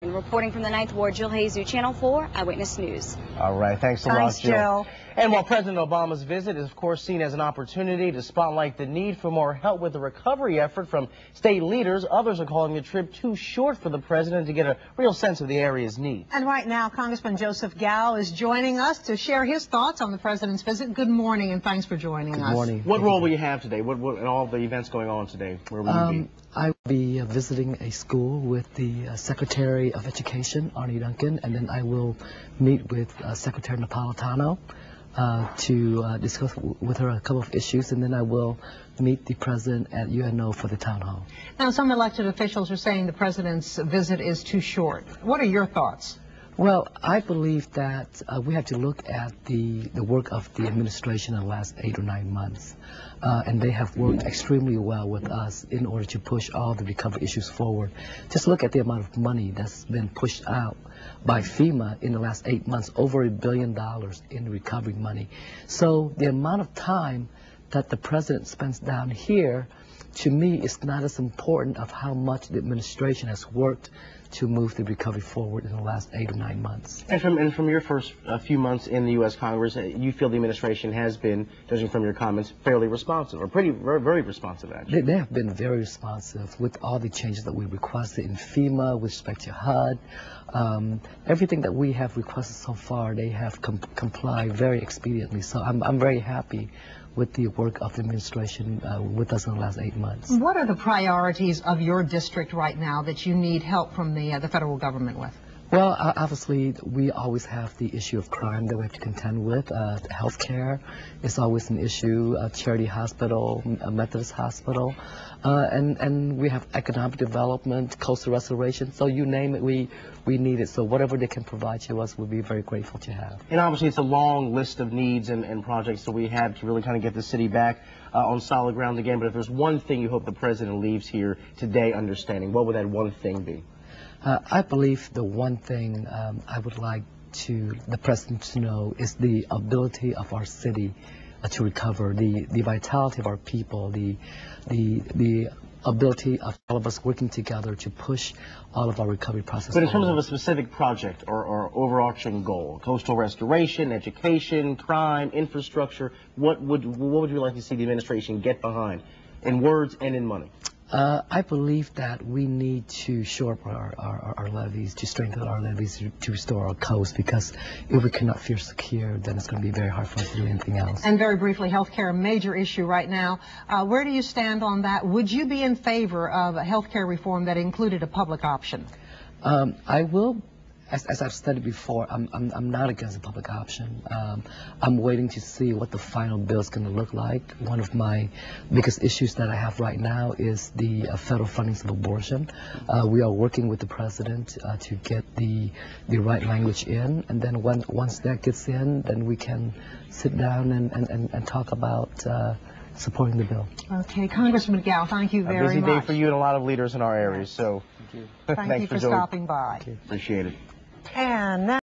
Reporting from the 9th Ward, Jill Hazu, Channel 4 Eyewitness News. All right, thanks a lot, Thanks, Jill. And while President Obama's visit is, of course, seen as an opportunity to spotlight the need for more help with the recovery effort from state leaders, others are calling the trip too short for the president to get a real sense of the area's needs. And right now, Congressman Joseph Gal is joining us to share his thoughts on the president's visit. Good morning, and thanks for joining us. Good morning. What role will you have today? What in all the events going on today? Where will you be? I will be visiting a school with the Secretary of Education, Arnie Duncan, and then I will meet with Secretary Napolitano to discuss with her a couple of issues, and then I will meet the president at UNO for the town hall. Now, some elected officials are saying the president's visit is too short. What are your thoughts? Well, I believe that we have to look at the work of the administration in the last 8 or 9 months. And they have worked extremely well with us in order to push all the recovery issues forward. Just look at the amount of money that's been pushed out by FEMA in the last 8 months, over $1 billion in recovery money. So the amount of time that the president spends down here, to me, is not as important of how much the administration has worked to move the recovery forward in the last 8 or 9 months. And from your first few months in the U.S. Congress, you feel the administration has been, judging from your comments, fairly responsive, or very responsive, actually. They have been very responsive with all the changes that we requested in FEMA with respect to HUD. Everything that we have requested so far, they have complied very expediently. So I'm very happy with the work of the administration with us in the last 8 months. What are the priorities of your district right now that you need help from the federal government with? Well, obviously, we always have the issue of crime that we have to contend with. Health care is always an issue. Charity Hospital, Methodist Hospital, and we have economic development, coastal restoration. So you name it, we need it. So whatever they can provide to us, we'll be very grateful to have. And obviously, it's a long list of needs and projects that we have to really kind of get the city back on solid ground again. But if there's one thing you hope the president leaves here today understanding, what would that one thing be? I believe the one thing I would like the president to know is the ability of our city to recover, the vitality of our people, the ability of all of us working together to push all of our recovery process. But in terms of a specific project or overarching goal, coastal restoration, education, crime, infrastructure, what would you like to see the administration get behind in words and in money? I believe that we need to shore up our levees, to strengthen our levees, to restore our coast, because if we cannot feel secure, then it's going to be very hard for us to do anything else. And very briefly, health care, a major issue right now. Where do you stand on that? Would you be in favor of a health care reform that included a public option? I will. As I've stated before, I'm not against a public option. I'm waiting to see what the final bill is going to look like. One of my biggest issues that I have right now is the federal fundings of abortion. We are working with the president to get the right language in, and then once that gets in, then we can sit down and talk about supporting the bill. Okay, Congressman Gal, thank you very much. A busy day for you and a lot of leaders in our area, so thank you for stopping by. Appreciate it. And now